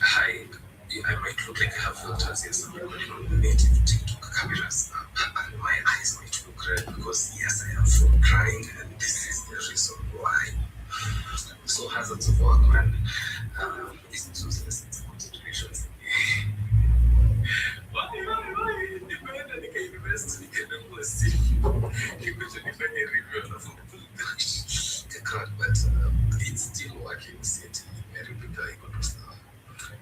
Hi, I might look like I have filters, yes, I'm recording on the native TikTok cameras, and my eyes might look red because, yes, I am from crying, and this is the reason why. So, hazards of work, man, is useless in some situations. Nimeenda nikainvest nikanunua simu nikuja nifanye review alafu kakrat but it's still working set imeribika iko tu sawa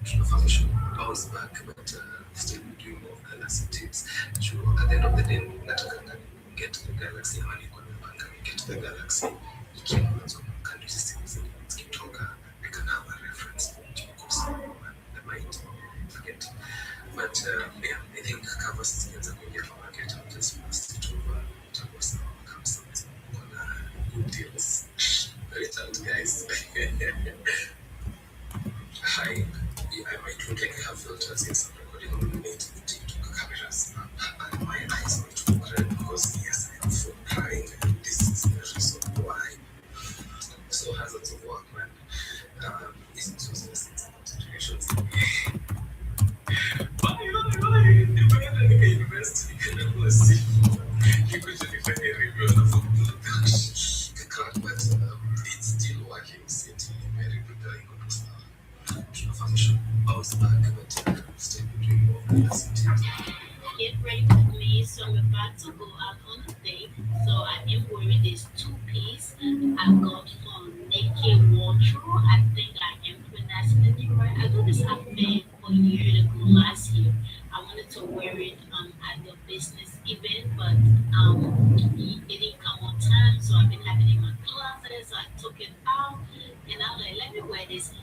tunafanya bounce back but still doing more galaxy tips at the end of the day nataka get to the galaxy ama niko napanga get to the galaxy ikiwa nazo country systems zikitoka we can have a reference because the might forget. But yeah, I think covers zikianza kuingia kwa market and just pass it over itakuwa sawa kama something kuna good deals. Very talented guys. Hi, I might look like I have filters, yes, I'm recording on the native TikTok cameras and my eyes might look red because yes, I am so crying and this is the reason why. So hazards of work, man, isn't useless in some situations. Nimeenda nikainvest nikanunua simu nikuja nifanye review alafu kakrat but it's still working set imeribika iko tu sawa tunafanya bounce back but still doing more galaxy tips. Get ready with me, so I'm about to go out on a date. So I am wearing this two-piece I got from Naked Wardrobe. I think I am pronouncing it right. I got this outfit a year ago last year. I wanted to wear it at the business event, but it didn't come on time. So I've been having it in my closet. So I took it out, and I was like, let me wear this.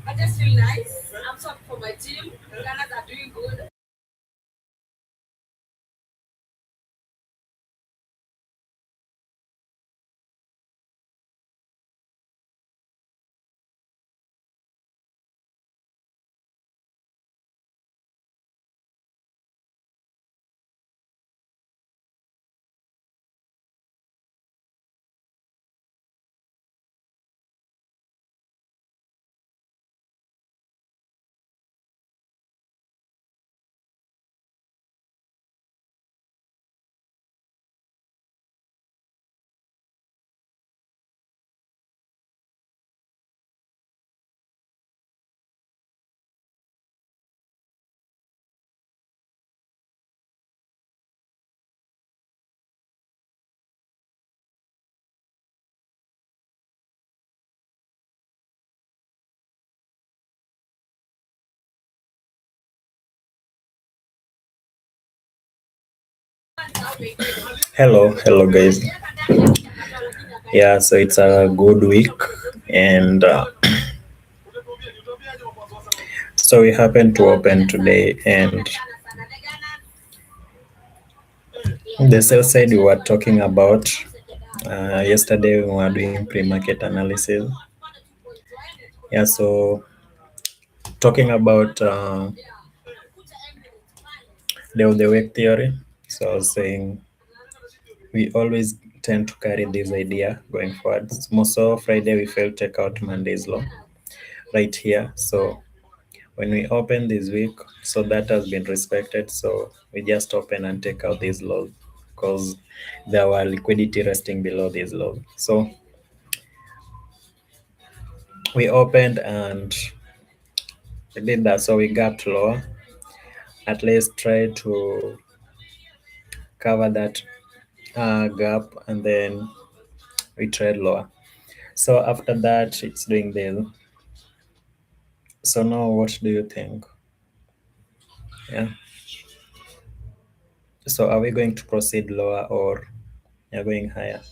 I just feel nice. I'm sorry for my team. Gunners are doing good. Hello, guys. Yeah, so it's a good week, and so we happen to open today, and the sell side we were talking about yesterday we were doing pre-market analysis. Yeah, so talking about the week theory. So I was saying we always tend to carry this idea going forward. Most of Friday we failed take out Monday's low right here. So when we open this week, so that has been respected, so we just open and take out these lows because there were liquidity resting below these lows. So we opened and we did that, so we gapped lower, at least try to cover that gap, and then we trade lower. So after that it's doing this. So now what do you think? Yeah, so are we going to proceed lower or are going higher?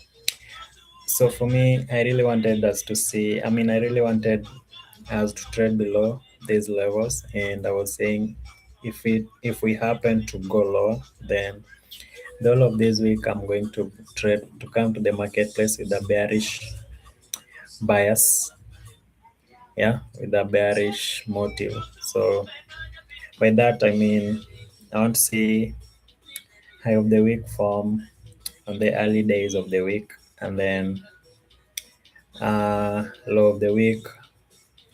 So for me, I really wanted us to see, I really wanted us to trade below these levels. And I was saying, if we happen to go lower, then the whole of this week I'm going to trade to come to the marketplace with a bearish bias, yeah, with a bearish motive. So by that I mean I want to see high of the week form on the early days of the week, and then low of the week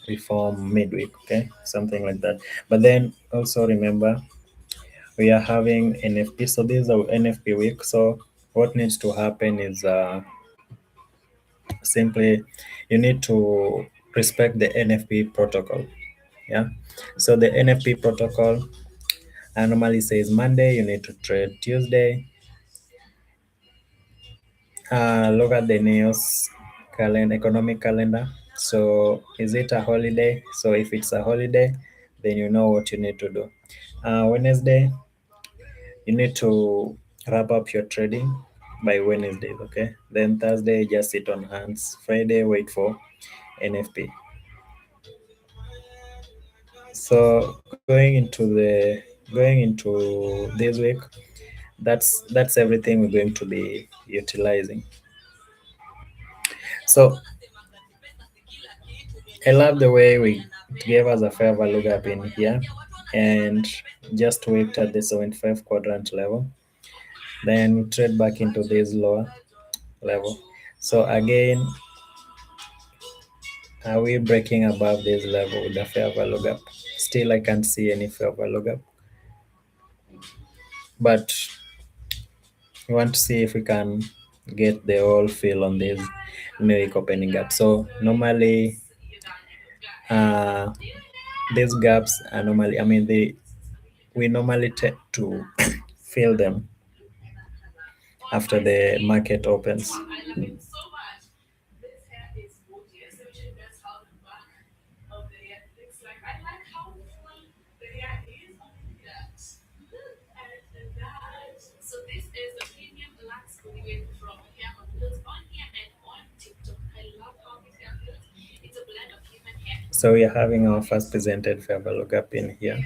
reform midweek, okay, something like that. But then also remember we are having NFP, so this is our NFP week. So what needs to happen is simply you need to respect the NFP protocol. Yeah, so the NFP protocol normally says Monday you need to trade, Tuesday look at the news calendar, economic calendar. So is it a holiday? So if it's a holiday, then you know what you need to do. Wednesday, you need to wrap up your trading by Wednesday, okay? Then Thursday, just sit on hands. Friday, wait for NFP. So going into this week, that's everything we're going to be utilizing. So I love the way we gave us a fair value gap in here and just wicked at the 75 quadrant level. Then we trade back into this lower level. So again, are we breaking above this level with a fair value gap? Still, I can't see any fair value gap, but we want to see if we can get the whole fill on this new week opening gap. So normally, uh, these gaps are normally, we normally tend to fill them after the market opens. So we are having our first presented fair value gap in here.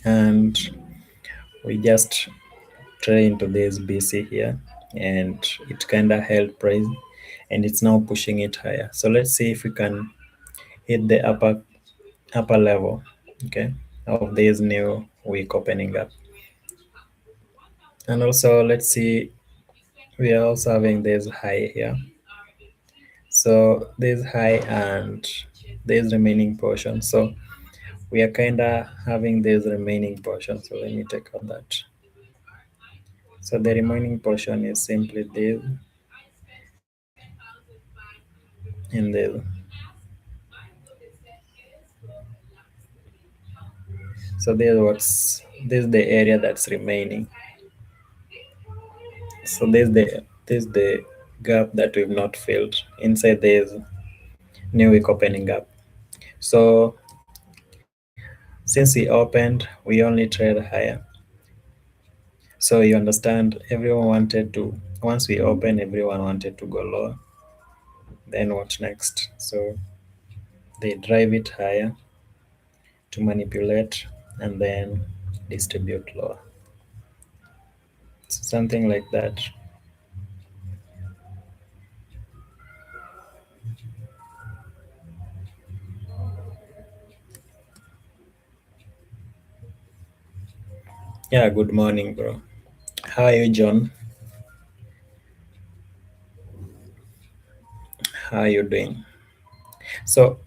And we just try into this BC here, and it kind of held price, and it's now pushing it higher. So let's see if we can hit the upper level, okay, of this new week opening up. And also let's see, we are also having this high here. So this high and this remaining portion. So we are kind of having this remaining portion. So let me take out that. So the remaining portion is simply this and this. So this is the area that's remaining. So this is the gap that we've not filled inside this new week opening gap. So Since we opened, we only trade higher. So you understand, everyone wanted to, once we open, everyone wanted to go lower. Then what next? So they drive it higher to manipulate and then distribute lower. So something like that. Yeah, good morning, bro. How are you, John? How are you doing? So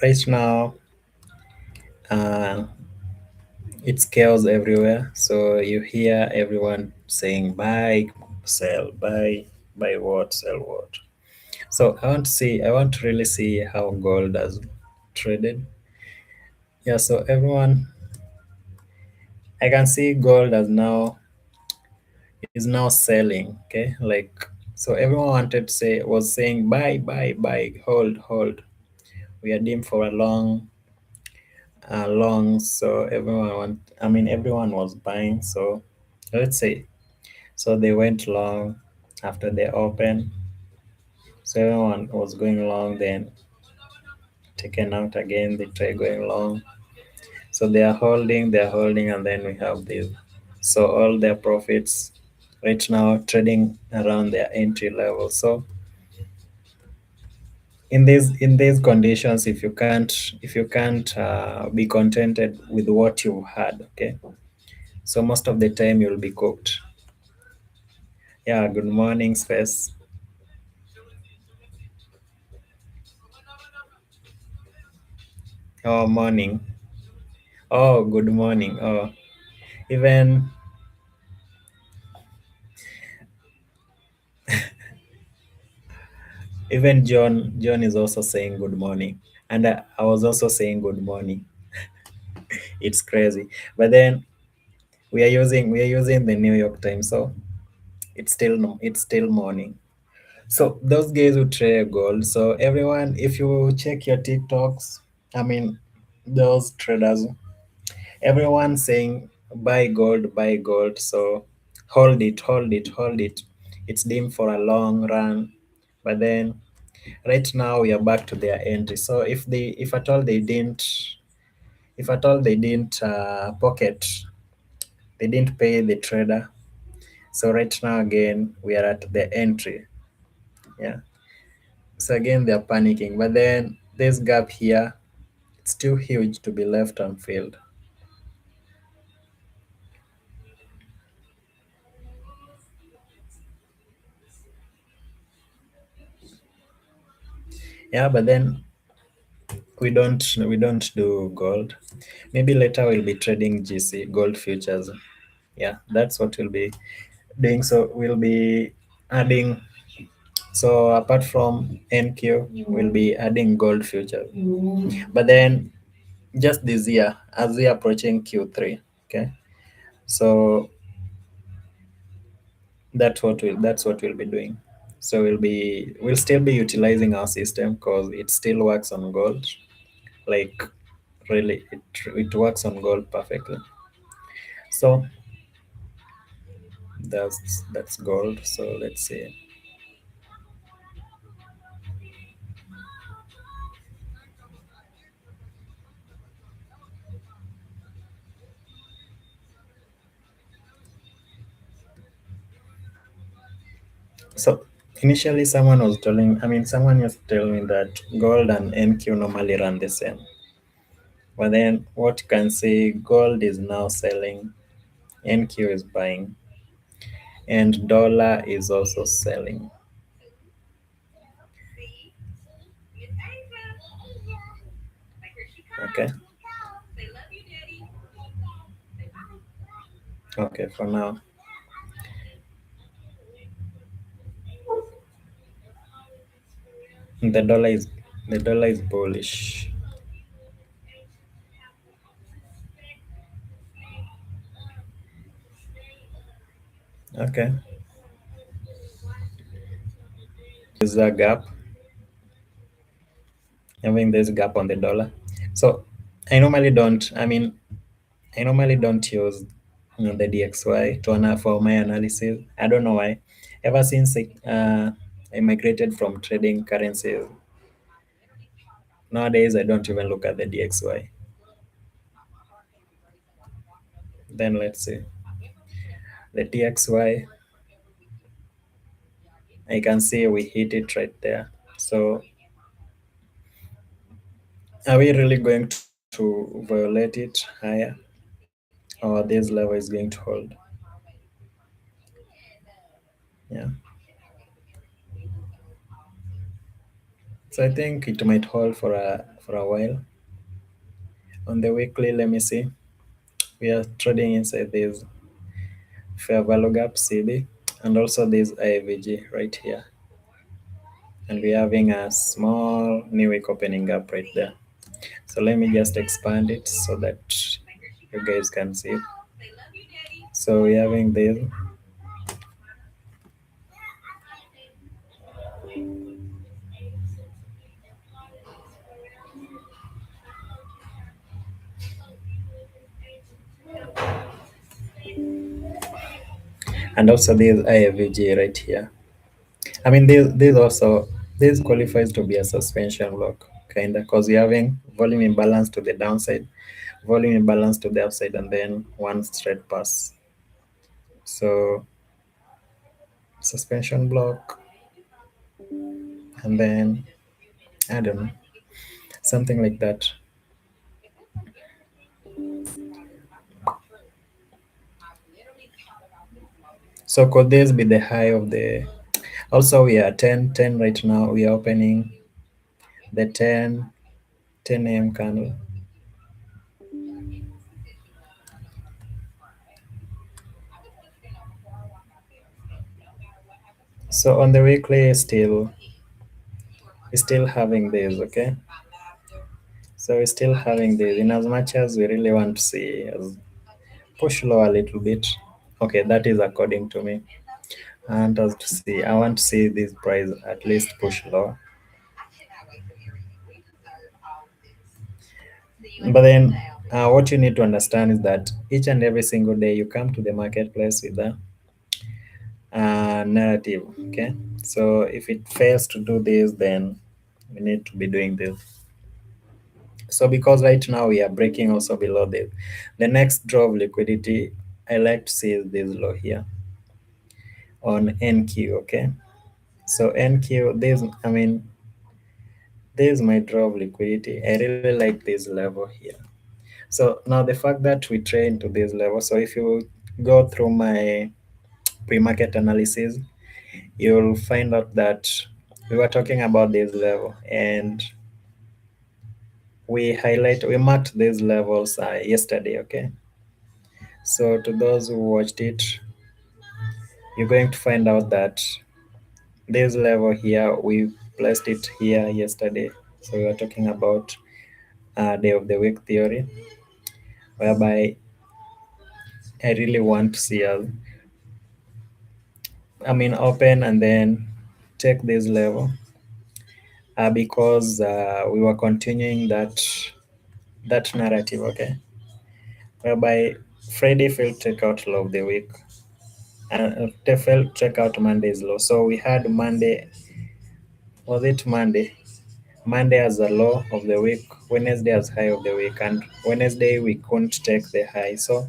right now, uh, it's chaos everywhere. So you hear everyone saying buy, sell, buy what, sell what. So I want to really see how gold has traded. Yeah, so everyone, I can see gold as now is now selling. Okay, like, so everyone wanted to say, was saying buy, hold, hold. We are dim for a long. So everyone was buying. So let's say, so they went long after they opened. So everyone was going long, then taken out again. They try going long. So they're holding, and then we have this. So all their profits right now trading around their entry level. So in these conditions, if you can't be contented with what you had, okay. So most of the time you'll be cooked. Yeah, good morning, Space. Oh, morning. Oh, good morning. Oh, even even John is also saying good morning, and I was also saying good morning. It's crazy, but then we are using the New York time, so it's still no, it's still morning. So those guys who trade gold. So everyone, if you check your TikToks, I mean, those traders, everyone saying buy gold, buy gold. So hold it, hold it, hold it. It's dim for a long run, but then right now we are back to their entry. So if at all they didn't pocket, they didn't pay the trader. So right now again we are at the entry. Yeah. So again they're panicking, but then this gap here, it's too huge to be left unfilled. Yeah, but then we don't do gold. Maybe later we'll be trading GC gold futures. Yeah, that's what we'll be doing. So we'll be adding. So apart from NQ, we'll be adding gold futures. But then just this year, as we approaching Q3, okay. So that's what we'll be doing. So we'll still be utilizing our system because it still works on gold. Like, really, it works on gold perfectly. So that's gold. So let's see. So initially, someone used to tell me that gold and NQ normally run the same. But then what you can see, gold is now selling, NQ is buying, and dollar is also selling. Okay. Okay, for now. The dollar is the dollar is bullish. Okay. Is a gap. Having this gap on the dollar. So I normally don't. I normally don't use the DXY for my analysis. I don't know why. Ever since I migrated from trading currencies, nowadays I don't even look at the DXY. Then let's see the DXY. I can see we hit it right there. So are we really going to violate it higher, or this level is going to hold? Yeah. So I think it might hold for a while. On the weekly, let me see. We are trading inside this fair value gap CD and also this IVG right here. And we're having a small new week opening up right there. So let me just expand it so that you guys can see it. So we're having this. And also this IVG right here. This qualifies to be a suspension block, kinda, because you're having volume imbalance to the downside, volume imbalance to the upside, and then one straight pass. So suspension block, and then I don't know, something like that. So could this be the high of the? Also, we are 10 right now. We are opening the 10 a.m. candle. So on the weekly, still having this, okay? So we're still having this. In as much as we really want to see us push low a little bit. Okay, that is according to me. And as to see, I want to see this price at least push low. But then, what you need to understand is that each and every single day you come to the marketplace with a narrative. Okay, so if it fails to do this, then we need to be doing this. So because right now we are breaking also below this, the next draw of liquidity I like to see is this low here on NQ. Okay, so NQ, this is my draw of liquidity. I really like this level here. So now the fact that we trade to this level, so if you go through my pre-market analysis, you'll find out that we were talking about this level and we marked these levels yesterday. Okay, so to those who watched it, you're going to find out that this level here we placed it here yesterday. So we were talking about day of the week theory, whereby I really want to see us, open and then take this level, because we were continuing that narrative, okay, whereby Friday failed checkout low of the week, and they failed checkout Monday's low. So we had Monday, was it Monday? Monday as a low of the week, Wednesday as high of the week, and Wednesday we couldn't take the high. So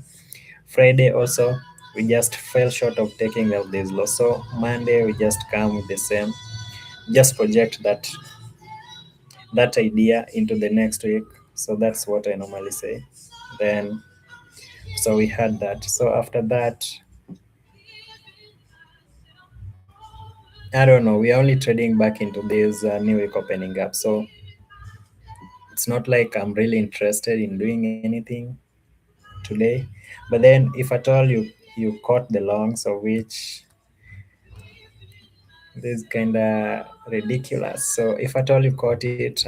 Friday also we just fell short of taking out this low. So Monday we just come with the same, just project that idea into the next week. So that's what I normally say. Then so we had that. So after that, I don't know. We are only trading back into this new week opening up. So it's not like I'm really interested in doing anything today. But then if at all you caught the longs, of which this kind of ridiculous. So if at all you caught it,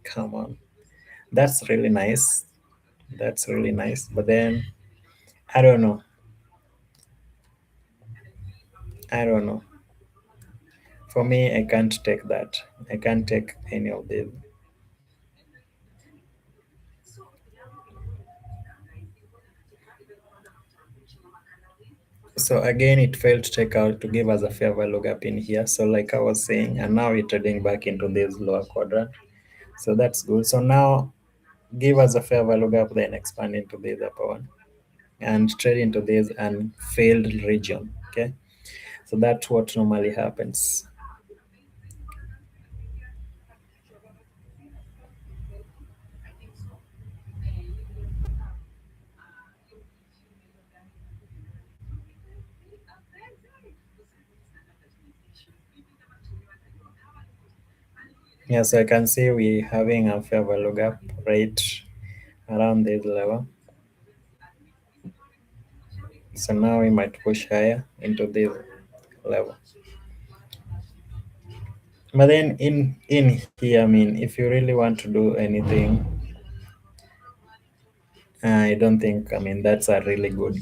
come on, that's really nice. That's really nice. But then I don't know. I don't know. For me, I can't take that. I can't take any of this. So again, it failed to take out to give us a fair value gap in here. So like I was saying, and now we're trading back into this lower quadrant. So that's good. So now give us a fair value gap, then expand into this upper one and trade into this and failed region. Okay. So that's what normally happens. Yeah, so I can see we having a fair value gap right around this level. So now we might push higher into this level. But then in here, I mean, if you really want to do anything, I don't think. I mean, that's a really good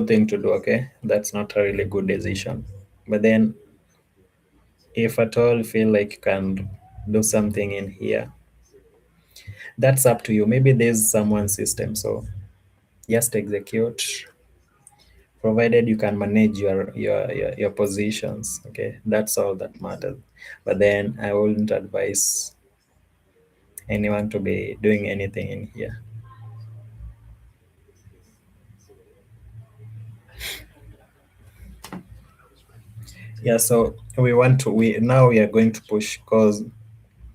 thing to do. Okay, that's not a really good decision. But then, if at all you feel like you can do something in here, that's up to you. Maybe there's someone's system, so just execute, provided you can manage your positions. Okay, that's all that matters. But then I wouldn't advise anyone to be doing anything in here. Yeah, so we are going to push because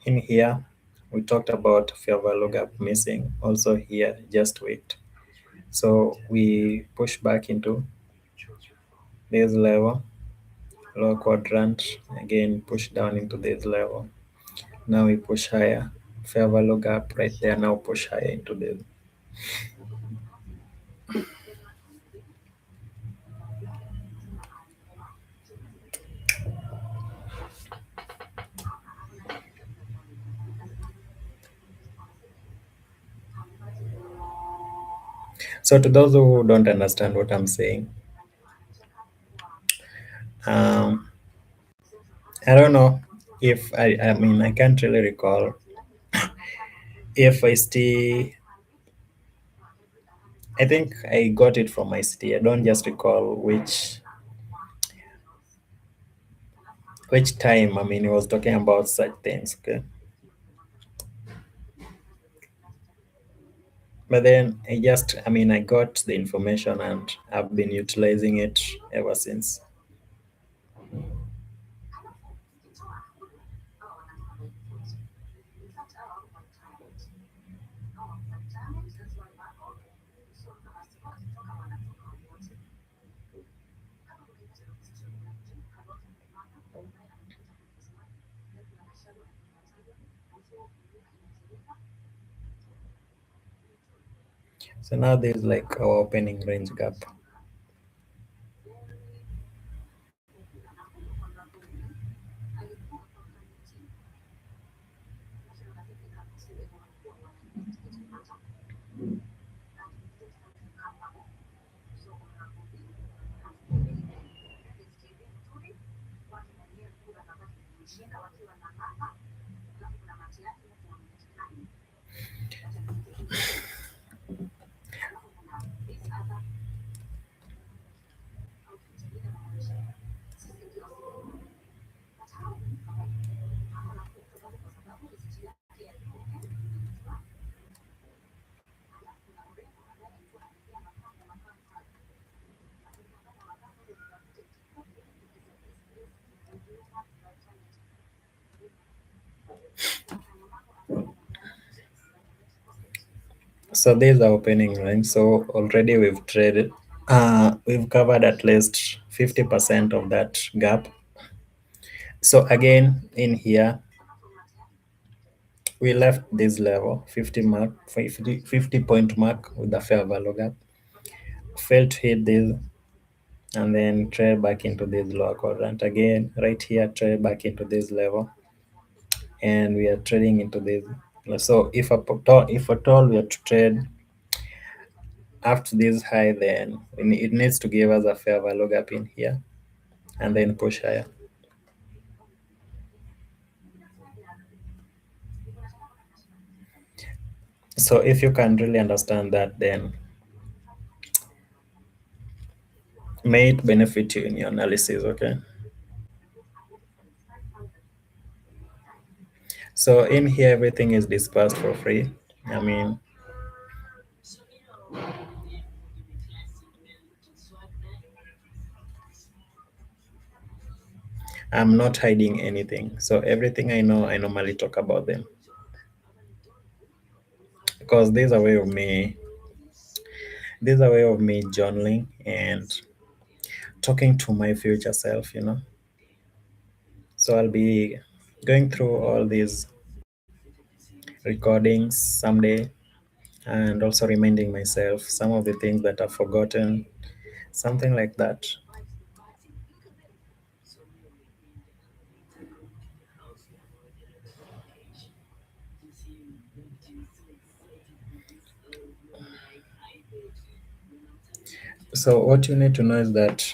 in here we talked about fair value gap missing. Also here, just wait. So we push back into this level, lower quadrant, again push down into this level. Now we push higher, fair value gap right there. Now push higher into this. So to those who don't understand what I'm saying, um, I don't know if I mean I can't really recall if I stay. I think I got it from my city. I don't just recall which time. I mean, he was talking about such things. Okay, but then I mean, I got the information and I've been utilizing it ever since. So now there's like our opening range gap. So there's our opening range. So already we've traded. We've covered at least 50% of that gap. So again, in here, we left this level 50 mark, 50 point mark with the fair value gap. Failed to hit this and then trade back into this lower quadrant again. Right here, trade back into this level, and we are trading into this. So if at all we are to trade after this high, then it needs to give us a fair value gap in here and then push higher. So if you can really understand that, then may it benefit you in your analysis. Okay, so in here everything is dispersed for free. I mean, I'm not hiding anything, so everything I know I normally talk about them, because there's a way of me journaling and talking to my future self, so I'll be going through all these recordings someday, and also reminding myself some of the things that I've forgotten, something like that. So what you need to know is that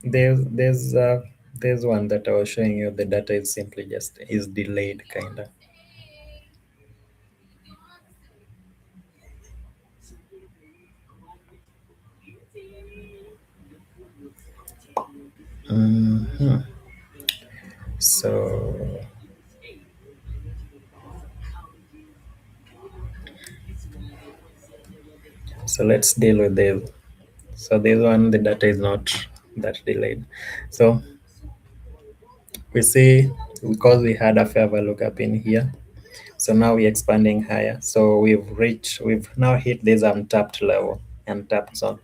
there's one that I was showing you. The data is simply just is delayed, kinda. Mhm. So let's deal with this. So this one, the data is not that delayed. So we see, because we had a fair value gap in here, so now we're expanding higher. So we've now hit this untapped level, untapped zone.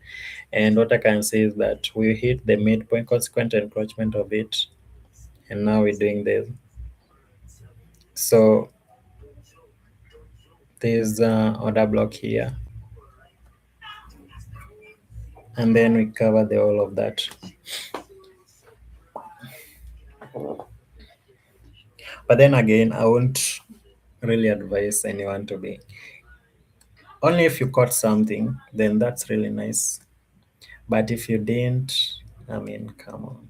And what I can see is that we hit the midpoint, consequent encroachment of it, and now we're doing this. So there's order block here, and then we cover the all of that. But then again, I won't really advise anyone to be, only if you caught something, then that's really nice. But if you didn't, I mean, come on.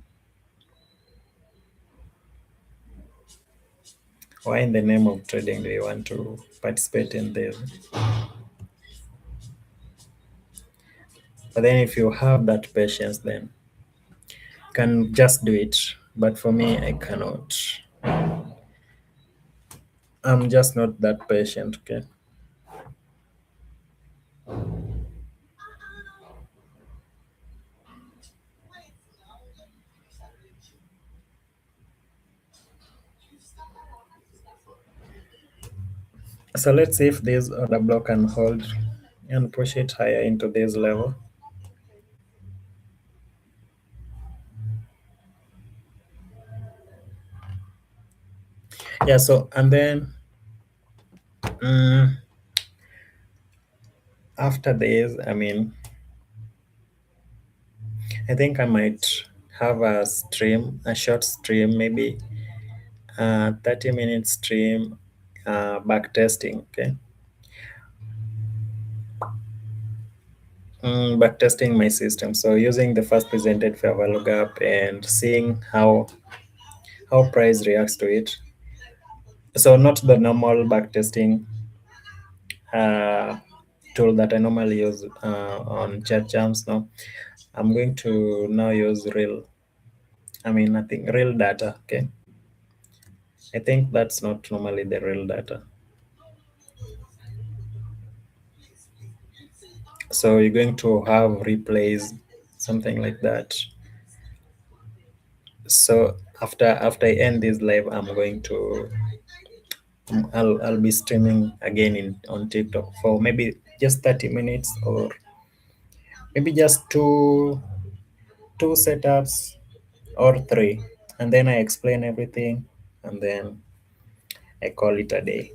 Why in the name of trading do you want to participate in this? But then if you have that patience, then you can just do it. But for me, I cannot. I'm just not that patient, okay? So let's see if this order block can hold and push it higher into this level. Yeah, so and then mm, after this, I mean, I think I might have a short stream, maybe 30-minute stream, back testing, okay? Back testing my system. So using the first presented fair value gap and seeing how price reacts to it. So not the normal back testing uh, tool that I normally use on chat jams. No, I'm going to now use real. I mean, I think real data. Okay, I think that's not normally the real data. So you're going to have replays, something like that. So after I end this live, I'm going to I'll be streaming again in on TikTok for maybe just 30 minutes, or maybe just two setups or three, and then I explain everything, and then I call it a day.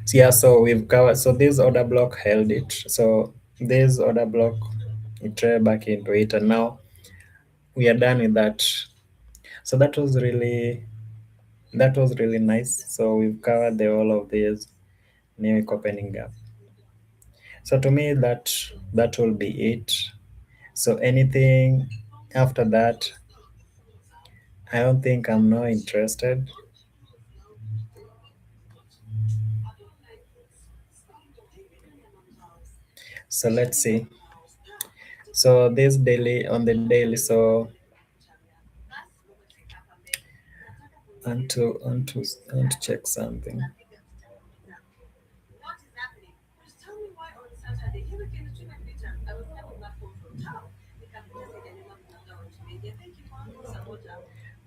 So yeah, so we've covered. So this order block held it. So this order block, we trailed back into it, and now we are done with that. So that was really nice. So we've covered the all of these new opening gap. So to me, that will be it. So anything after that, I don't think I'm not interested. So let's see. So this daily on the daily, so and to check something.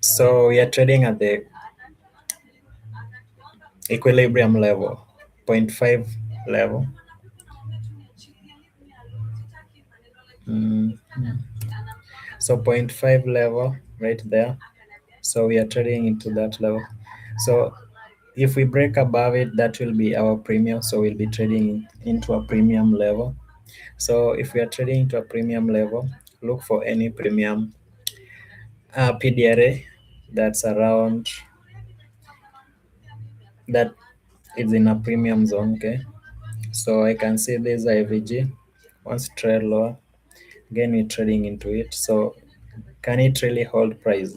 So we are trading at the equilibrium level, zero point 0.5 level. Mhm. So zero point 0.5 level right there. So we are trading into that level. So if we break above it, that will be our premium. So we'll be trading into a premium level. So if we are trading into a premium level, look for any premium PDRA that's around that is in a premium zone. Okay. So I can see this IVG. Once trade lower, again we're trading into it. So can it really hold price?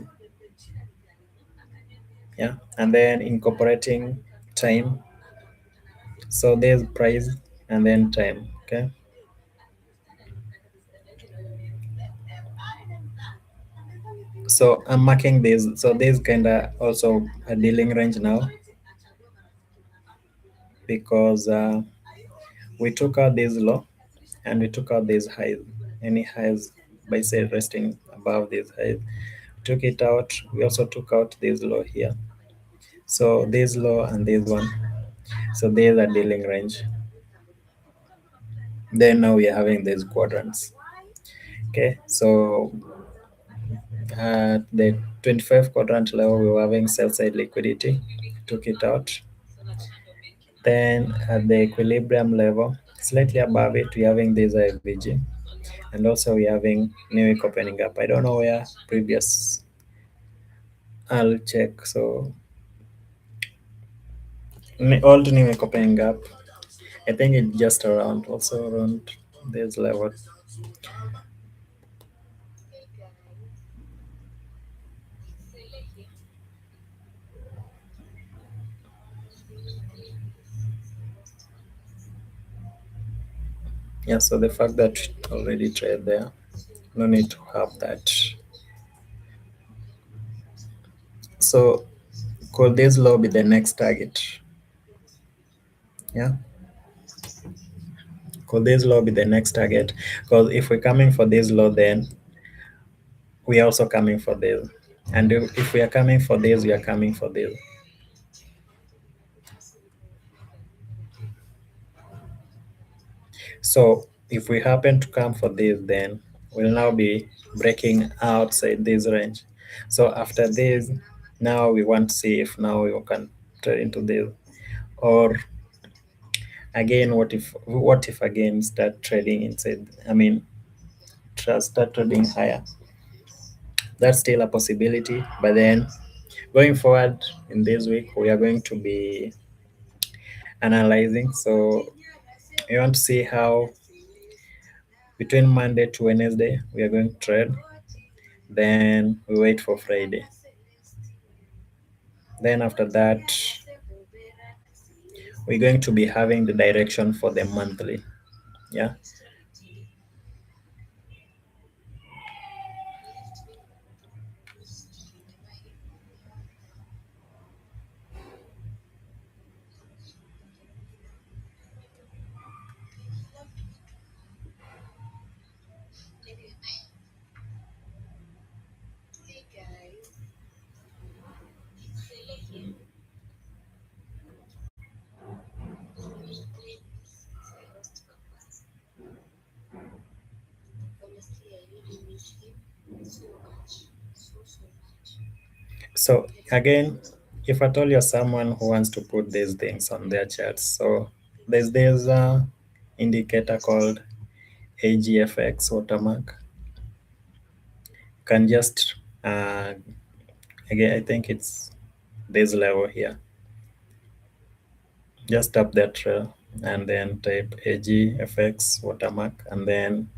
Yeah. And then incorporating time. So there's price and then time. Okay. So I'm marking this. So this kind of also a dealing range now because we took out this low and we took out this high. Any highs by say resting above this high, took it out. We also took out this low here. So this low and this one. So there's a dealing range. Then now we are having these quadrants. Okay, so at the 25 quadrant level, we were having sell side liquidity, took it out. Then at the equilibrium level, slightly above it, we're having this IVG. And also we're having New Week opening up. I don't know where previous, I'll check. So old New Week opening up. I think it's just around, also around this level. Yeah, so the fact that it already trade there, no need to have that. So could this low be the next target? Yeah, could this low be the next target? Because if we're coming for this low, then we are also coming for this. And if we are coming for this, we are coming for this. So if we happen to come for this, then we'll now be breaking outside this range. So after this, now we want to see if now we can trade into this. Or again, what if again start trading inside? I mean, start trading higher. That's still a possibility. But then going forward in this week, we are going to be analyzing. So we want to see how between Monday to Wednesday we are going to trade. Then we wait for Friday. Then after that, we're going to be having the direction for the monthly. Yeah. So again, if at all you're someone who wants to put these things on their charts, so there's this indicator called AGFX watermark. You can just again, I think it's this level here. Just tap that trail and then type AGFX watermark, and then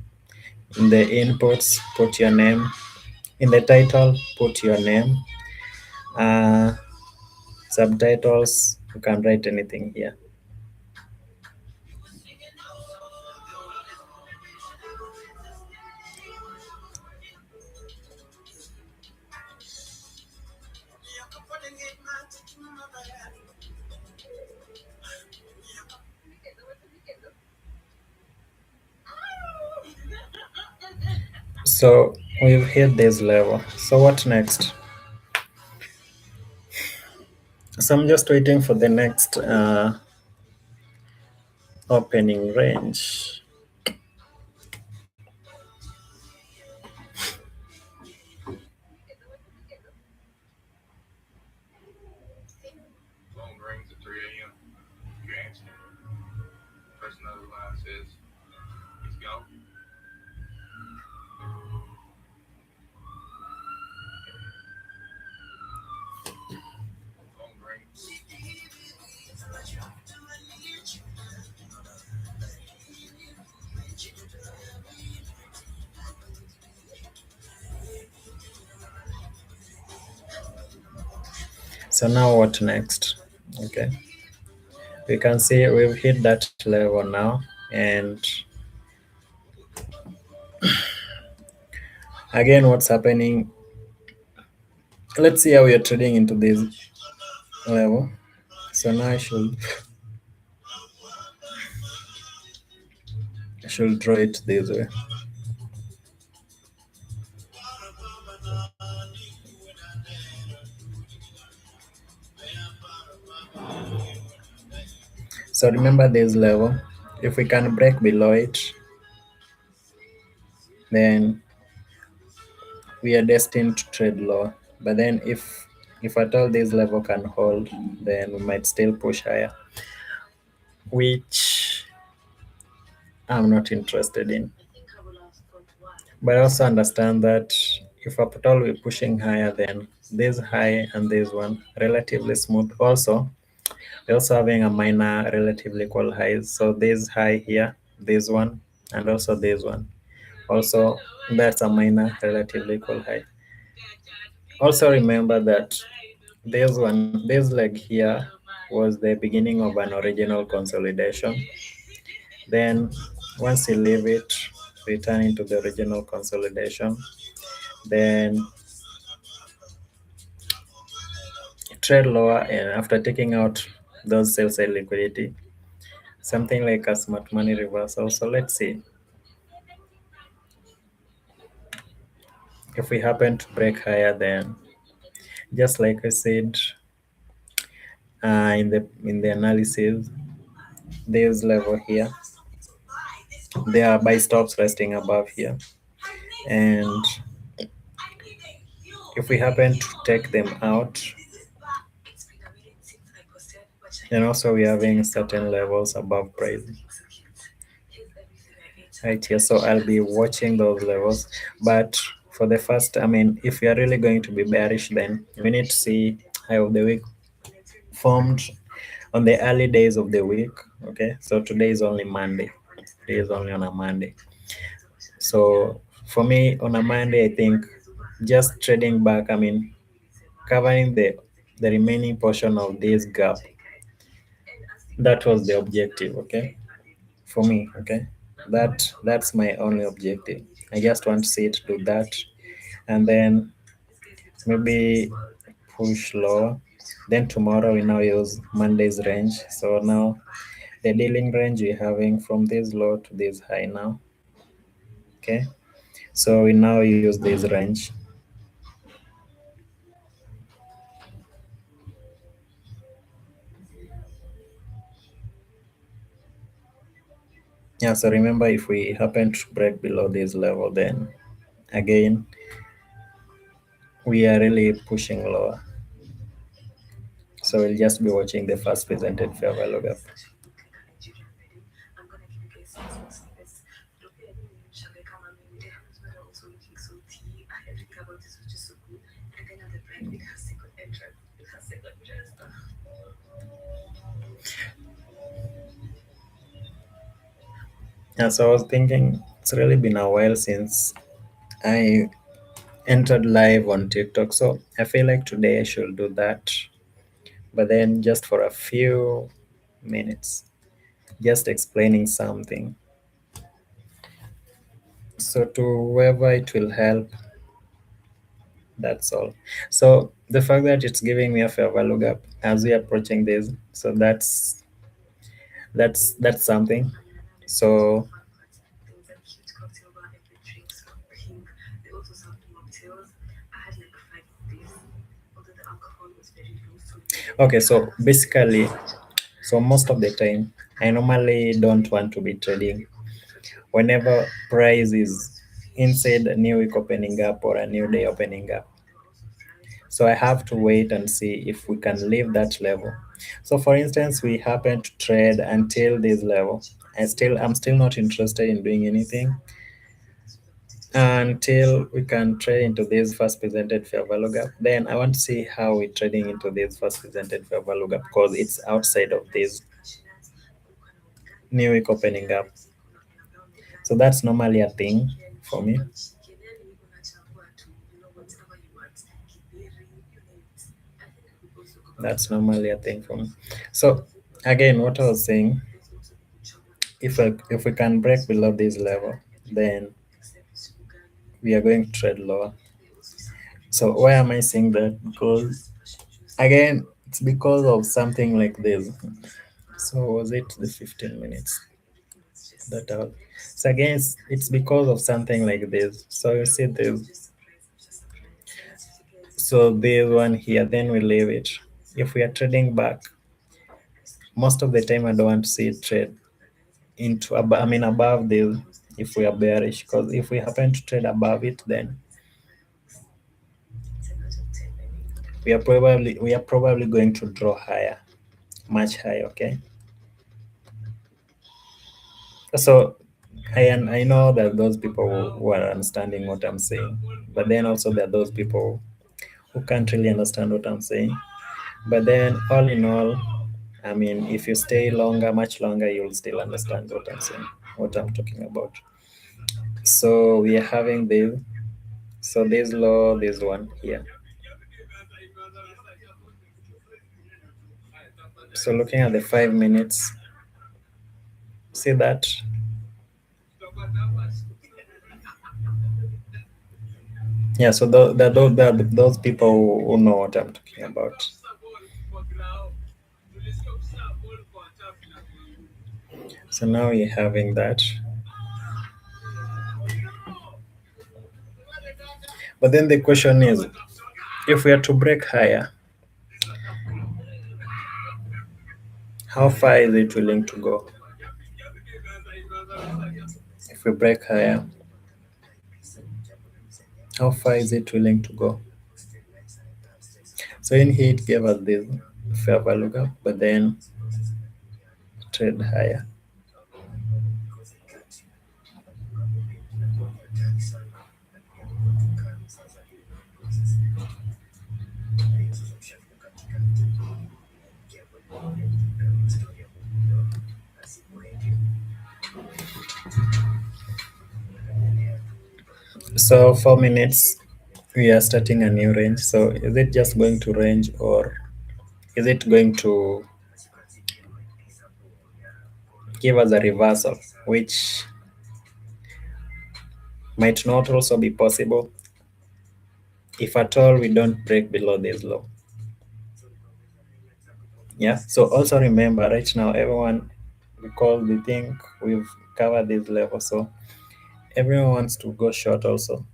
in the inputs put your name. In the title put your name. Uh, Subtitles, you can write anything here. So we've hit this level. So what next? So I'm just waiting for the next opening range. Phone rings at 3 a.m. You answer. Person on the line says he's gone. Phone rings. So now what next? Okay, we can see we've hit that level now, and again, what's happening? Let's see how we are trading into this level. So now I should draw it this way. So remember this level. If we can break below it, then we are destined to trade lower. But then if at all this level can hold, then we might still push higher, which I'm not interested in. But I also understand that if at all we're pushing higher, then this high and this one relatively smooth. Also, we're also having a minor relatively equal highs. So this high here, this one, and also this one. Also, that's a minor relatively equal high. Also remember that this leg here was the beginning of an original consolidation. Then once you leave it, return into the original consolidation. Then trade lower, and after taking out those sell side liquidity, something like a smart money reversal. So let's see if we happen to break higher, then just like I said in the analysis, this level here, there are buy stops resting above here, and if we happen to take them out, and also we're having certain levels above price right here. So I'll be watching those levels. But for the first, I mean, if we are really going to be bearish, then we need to see how the week formed on the early days of the week. Okay, so today is only Monday. Today is only on a Monday. So for me, on a Monday, I think just trading back, I mean, covering the remaining portion of this gap, that was the objective. Okay, for me. Okay, that's my only objective. I just want to see it do that, and then maybe push lower. Then tomorrow we now use Monday's range. So now the dealing range we're having from this low to this high now. Okay, so we now use this range. Yeah, so remember, if we happen to break below this level, then again we are really pushing lower. So we'll just be watching the first presented fair value gap. Yeah, so I was thinking it's really been a while since I entered live on TikTok. So I feel like today I should do that, but then just for a few minutes, just explaining something. So to whoever it will help, that's all. So the fact that it's giving me a fair value gap as we approaching this, so that's something. So Okay, so basically, so most of the time, I normally don't want to be trading whenever price is inside a new week opening up or a new day opening up. So I have to wait and see if we can leave that level. So for instance, we happen to trade until this level. I'm still not interested in doing anything until we can trade into this first presented fair value gap. Then I want to see how we're trading into this first presented fair value gap because it's outside of this new week opening up. So that's normally a thing for me. That's normally a thing for me. So again, what I was saying, if we can break below this level, then we are going to trade lower. So why am I saying that? Because again, it's because of something like this. So was it the 15 minutes that out? So again, it's because of something like this. So you see this. So this one here, then we leave it. If we are trading back, most of the time I don't want to see it trade into above this if we are bearish, because if we happen to trade above it, then we are probably going to draw higher, much higher. Okay, so I know that those people who are understanding what I'm saying, but then also there are those people who can't really understand what I'm saying. But then all in all, I mean, if you stay longer, much longer, you'll still understand what I'm saying, what I'm talking about. So we are having this. So this law, this one here. So looking at the 5 minutes, see that? Yeah, so those people who know what I'm talking about. So now you're having that. But then the question is, if we are to break higher, how far is it willing to go? If we break higher, how far is it willing to go? So in here it gave us this fair value gap, but then trade higher. So 4 minutes, we are starting a new range. So is it just going to range, or is it going to give us a reversal, which might not also be possible if at all we don't break below this low. Yeah. So also remember, right now, everyone, because we think we've covered this level, so everyone wants to go short also.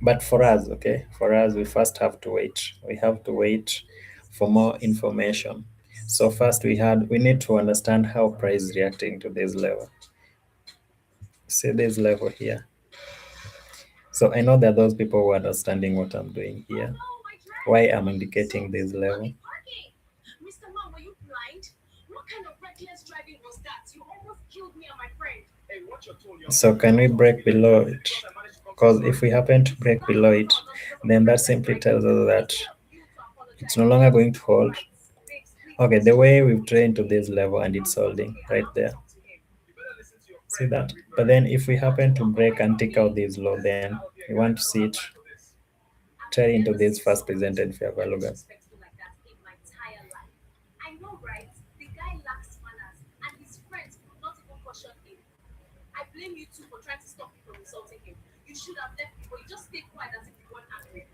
But for us, okay, for us, we first have to wait. We have to wait for more information. So first, we need to understand how price is reacting to this level. See this level here. So I know that those people who are understanding what I'm doing here, why I'm indicating this level. Mr. Mom, were you blind? What kind of reckless driving was that? You almost killed me and my friend. So can we break below it? Because if we happen to break below it, then that simply tells us that it's no longer going to hold. Okay, the way we've trained to this level and it's holding right there. See that? But then if we happen to break and take out this low, then we want to see it trade into this first presented fair value gap. I know, right? The guy lacks manners, and his friends could not even caution him. I blame you two for trying to stop me from insulting him. You should have left me, but you just stayed quiet as if you weren't angry.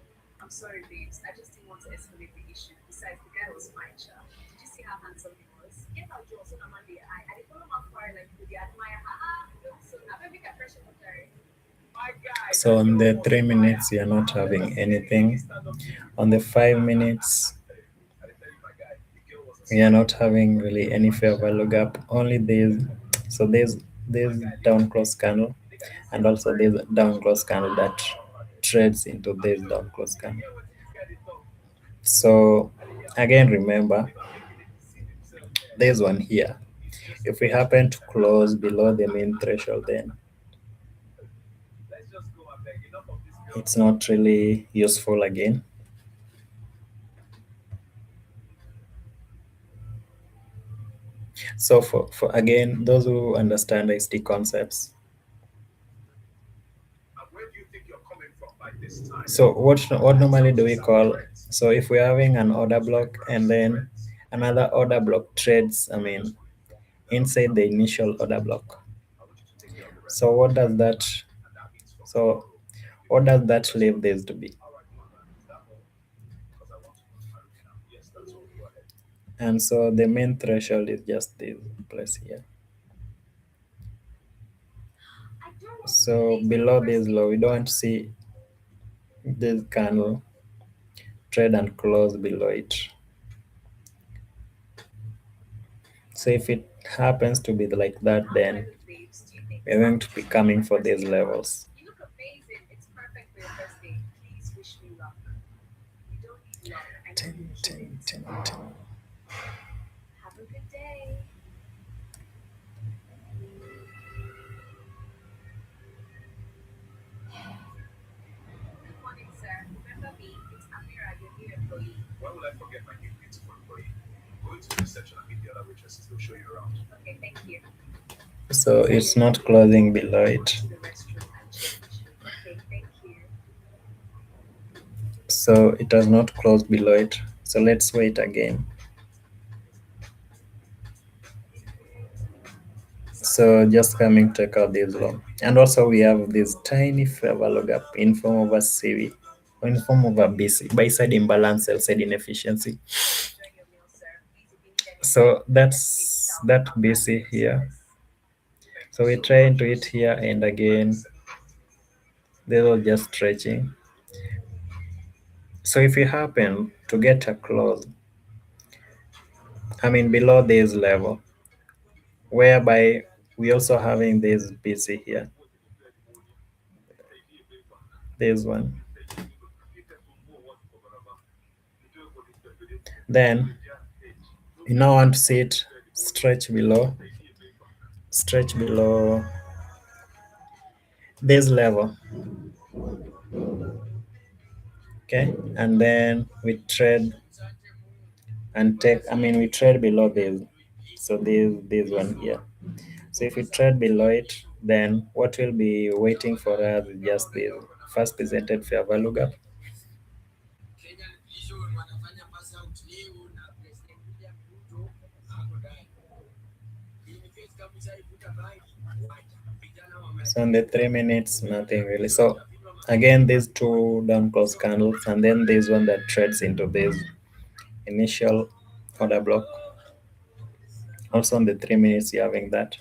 I'm sorry, babes. I just didn't want to escalate the issue. Besides, the guy was fine, child. Did you see how handsome he was? Get out, Joe, so I'm on the eye. I didn't follow my fire like you, they admire her. So, I will make a pressure on Jerry. So on the 3 minutes, you're not having anything. On the 5 minutes, we are not having really any fair value gap. Only there's down close candle, and also there's down close candle that trades into this down close candle. So again, remember there's one here. If we happen to close below the main threshold, then it's not really useful again. So for again, those who understand IST concepts, so what normally do we call? So if we're having an order block and then another order block trades, inside the initial order block. So what does that? So what does that leave this to be? And so the main threshold is just this place here. So below this low, we don't see this candle trade and close below it. So if it happens to be like that, then we're going to be coming for these levels. Ten, 10, 10, 10. Why would I forget my new beautiful employee? Go into the reception and meet the other waitresses. They'll show you around. Okay, thank you. So it's not closing below it. Okay, thank you. So it has not closed below it. So let's wait again. So just coming to check out this low. And also we have this tiny fair value gap in form of a CV, or in form of a BC, buy side imbalance, sell side inefficiency. So that's that BC here. So we try into it here, and again, they will just stretching. So if you happen to get a close, below this level, whereby we also having this BC here, this one, then you now want to see it stretch below this level, okay, and then we trade and take, we trade below this, so this one here. So if we trade below it, then what will be waiting for us is just the first presented fair value gap. So in the 3 minutes, nothing really. So again, these two down close candles, and then this one that trades into this initial order block. Also in the 3 minutes, you're having that.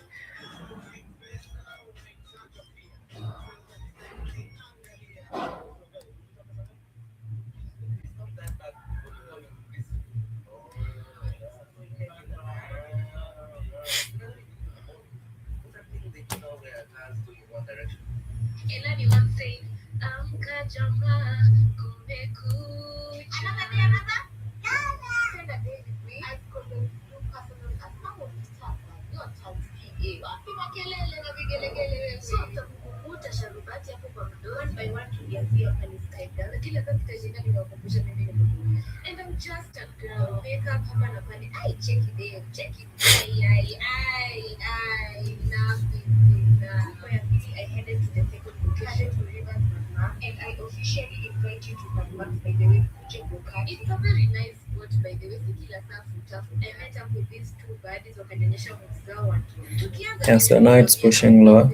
Yeah, so now it's pushing lower.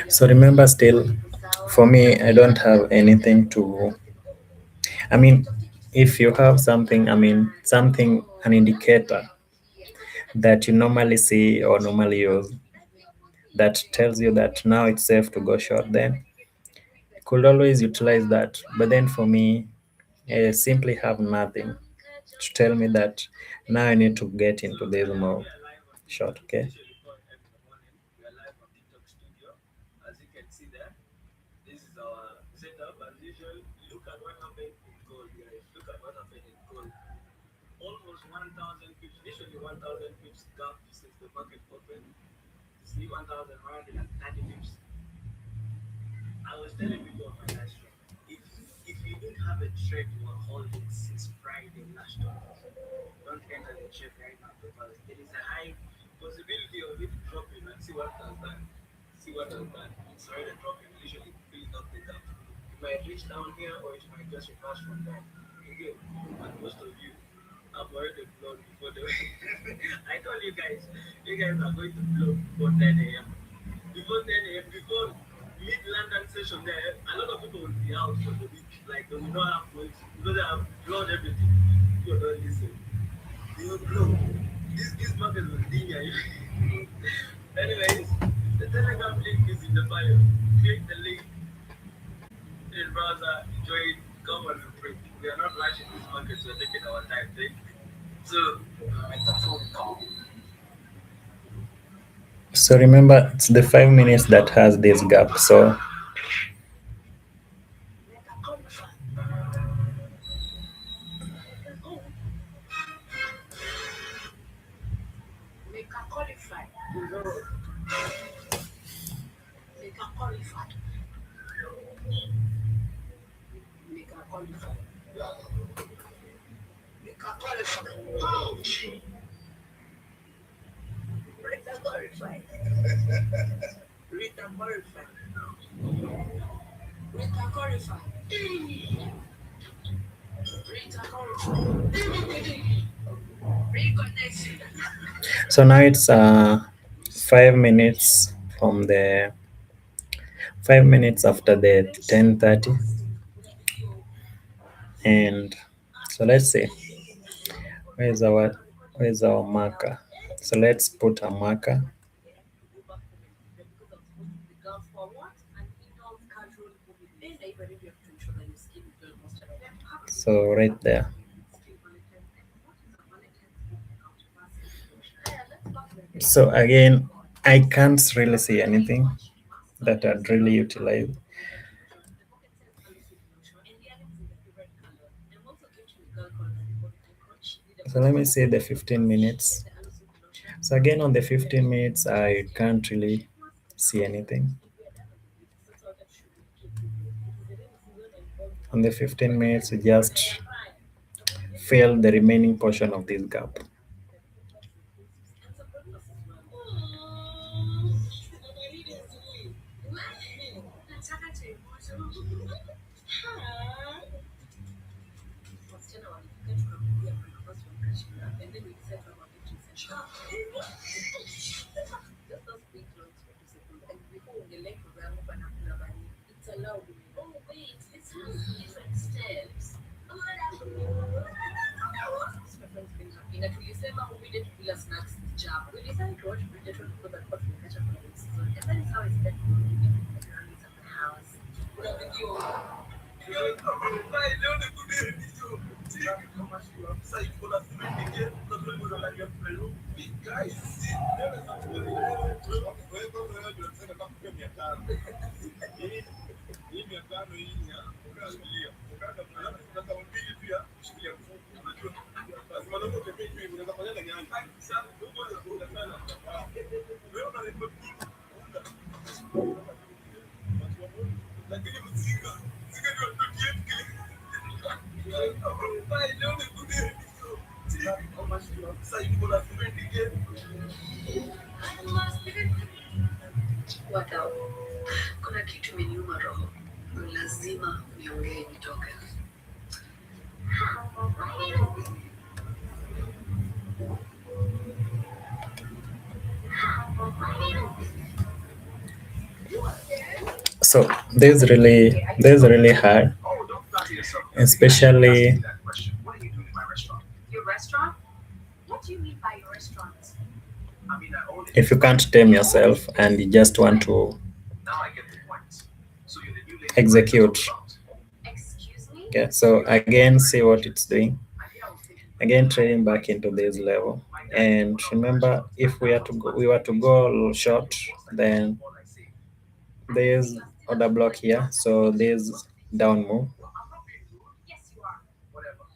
So remember, still, for me, I don't have anything to, if you have something, an indicator that you normally see or normally use that tells you that now it's safe to go short, then you could always utilize that. But then for me, I simply have nothing to tell me that now I need to get into this mode short. Okay. We are live on TikTok studio. As you can see there, this is our setup. As usual, look at what happened in gold, guys. Look at what happened in gold. Almost 1,000 pips, initially 1,000 pips gap since the market opened. See 1,130 pips. I was telling people on my live stream, if you don't have a trade you are holding since Friday last week, don't enter the trade right now because there is a high possibility of it dropping and see what has done. See what has done. It's already dropping, literally filling up the gap. It might reach down here or it might just reverse from there. Again, and most of you have already blown before the I told you guys are going to blow before 10 a.m. Before 10 a.m. Before mid London session there, a lot of people will be out for the week. Like they will not have voice because they have blown everything. People don't listen. They will blow. This market will ding you. Anyways, the Telegram link is in the bio. Click the link in the browser, enjoy it, come on and break. We are not rushing this market, we're taking our time. Thank you. So, metaphorical. So remember, it's the 5 minutes that has this gap. So Make a qualify. Make a qualify. Make a qualify. Make a qualify. Oh, Rita qualify. Rita qualify. Rita qualify. Rita qualify. Reconnection. so now it's 5 minutes from the 5 minutes after the 10:30, and so let's see where's our marker. So let's put a marker. So right there. So again, I can't really see anything that I'd really utilize. So let me see the 15 minutes. So again, on the 15 minutes, I can't really see anything. On the 15 minutes, we just fill the remaining portion of this gap. Oh, wait, this has different steps. Wadau, kuna kitu imeniuma roho, lazima niongee nitoke. So there's really hard, especially Your restaurant? I mean, I own it. If you can't tame yourself and you just want to Now I get the point. So you're the new lady execute, about. okay, so again, see what it's doing. I think I was thinking, Again, trading back into this level. And remember, if we were to go short, then all I say. there's order block here. So there's down move. I'm not being rude. Yes, you are. Whatever.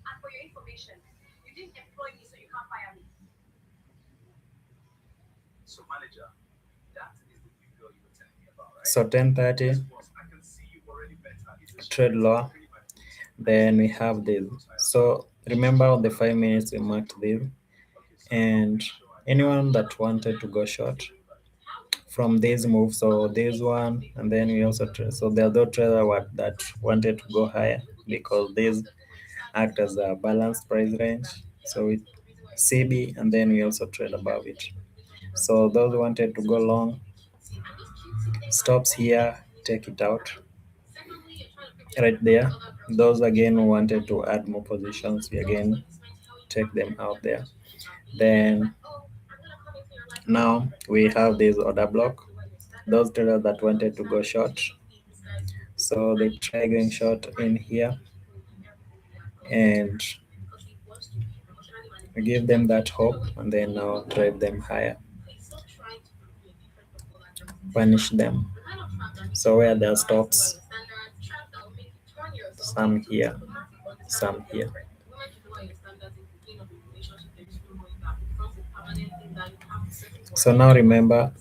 And for your information, you didn't employ me, so you can't fire me. So, manager, that is the new girl you were telling me about, right? So 10:30, Yes, boss. I can see you already met her. Isn't she trade pretty? lower. Really my foot. Then we have this. So remember on the 5 minutes we marked this, Okay, so and make sure I anyone that wanted to go short from this move, so this one, and then we also so the other trader that wanted to go higher because this act as a balanced price range. So it CB, and then we also trade above it. So those who wanted to go long, stops here, take it out right there. Those again who wanted to add more positions, we again take them out there. Then now we have this order block. Those traders that wanted to go short, so they try going short in here, and we give them that hope, and then now drive them higher, punish them. So where there are stops, some here, some here. So now remember,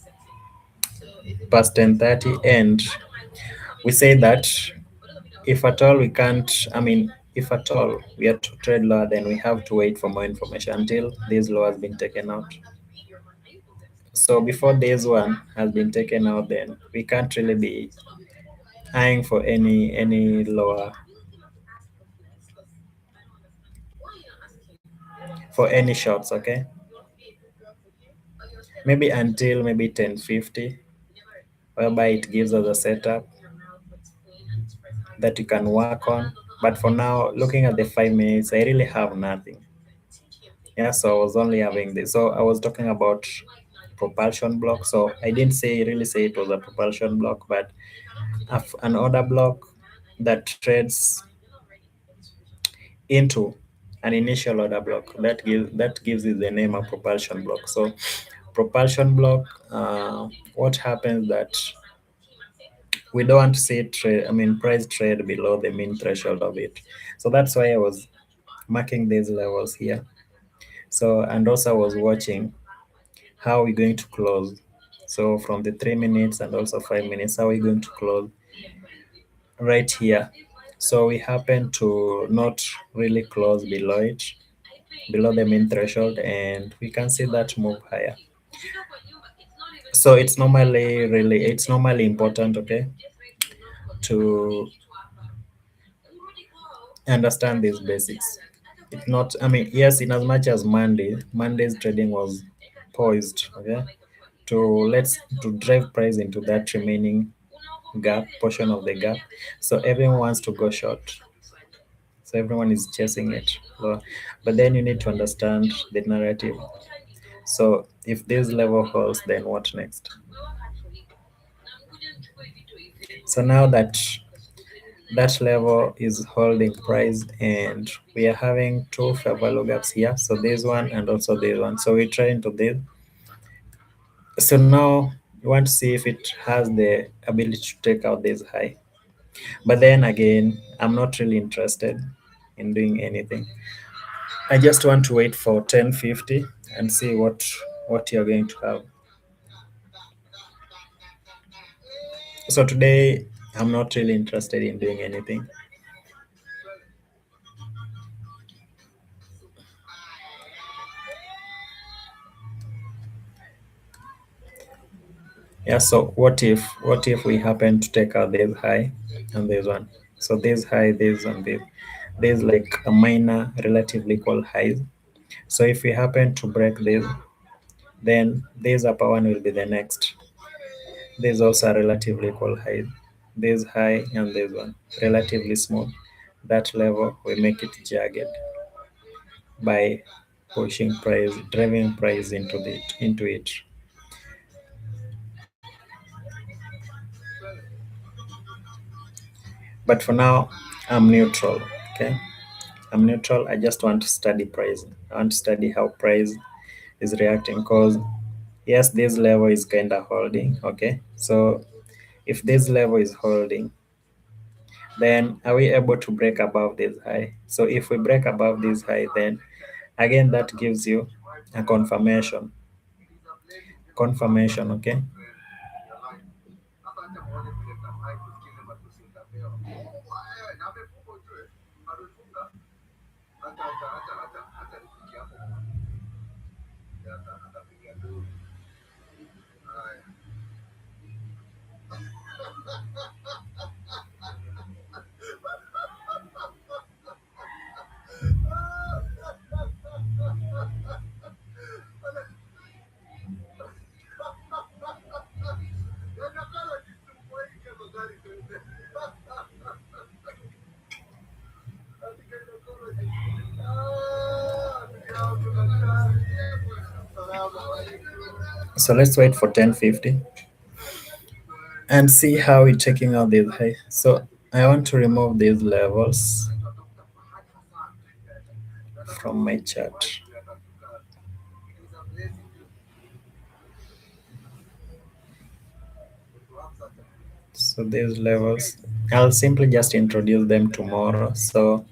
past 10:30, and we say that if at all we can't, I mean, if at all we are to trade lower, then we have to wait for more information until this low has been taken out. So before this one has been taken out, then we can't really be eyeing for any lower, for any shots, okay? Maybe until maybe 10:50, whereby it gives us a setup that you can work on. But for now, looking at the 5 minutes, I really have nothing. Yeah, so I was only having this. So I was talking about propulsion block. So I didn't really say it was a propulsion block, but an order block that trades into an initial order block that gives it the name of propulsion block. So propulsion block, what happens that we don't want to see trade, I mean price trade below the mean threshold of it. So that's why I was marking these levels here. So, and also I was watching how we're going to close. So from the 3 minutes and also 5 minutes, how we're going to close right here. So we happen to not really close below it, below the mean threshold, and we can see that move higher. So it's normally important, okay, to understand these basics. It's not, I mean, yes, in as much as Monday's trading was poised, okay, to drive price into that remaining gap portion of the gap. So everyone wants to go short. So everyone is chasing it. So, but then you need to understand the narrative. So if this level holds, then what next? So now that that level is holding price, and we are having two fair value gaps here. So this one and also this one. So we try into this. So now you want to see if it has the ability to take out this high. But then again, I'm not really interested in doing anything. I just want to wait for 10:50 and see what you're going to have. So today I'm not really interested in doing anything. Yeah, so what if we happen to take out this high and this one? So this high, this and this. There's like a minor relatively equal highs. So if we happen to break this, then this upper one will be the next. There's also a relatively equal height. This high and this one, relatively small. That level we make it jagged by pushing price, driving price into it. But for now, I'm neutral. Okay, I'm neutral. I just want to study price. I want to study how price is reacting because yes, this level is kind of holding. Okay, so if this level is holding, then are we able to break above this high? So if we break above this high, then again that gives you a confirmation. Okay, so let's wait for 1050 and see how it's checking out this high. So I want to remove these levels from my chart. So these levels, I'll simply just introduce them tomorrow. So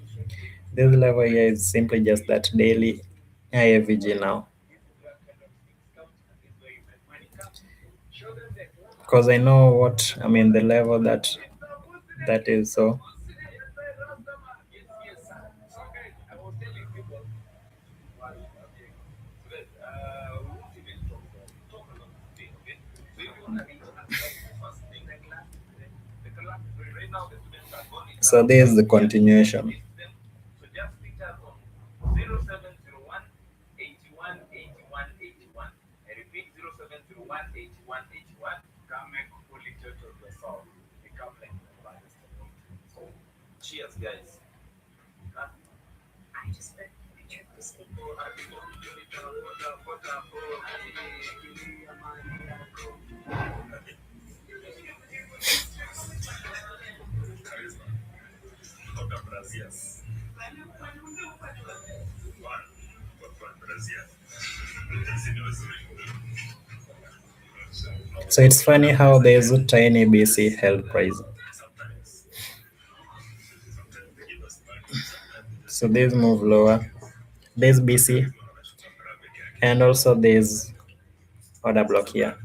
this level here is simply just that daily IAVG now. Because I know what, I mean, the level that is. So so this is the continuation. Cheers, guys. So it's funny how there's a tiny BC held price. So this move lower, this BC, and also this order block here.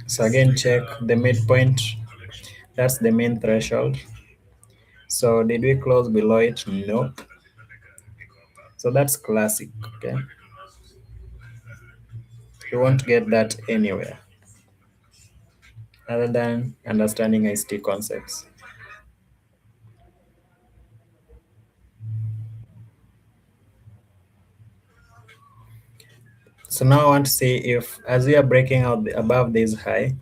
So again, check the midpoint. That's the main threshold. So did we close below it? Nope. So that's classic. Okay, you won't get that anywhere other than understanding ICT concepts. So now I want to see if as we are breaking out above this high,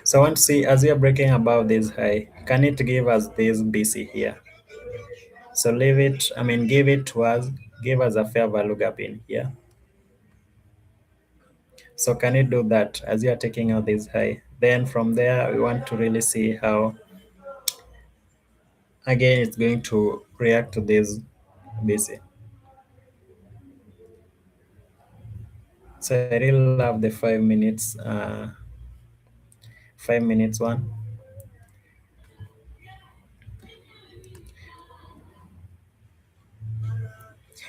so I want to see as we are breaking above this high, can it give us this BC here? So leave it, I mean, give it to us, give us a fair value gap in here. So can it do that as you are taking out this high? Then from there, we want to really see how, again, it's going to react to this BC. So I really love the 5 minutes, 5 minutes one.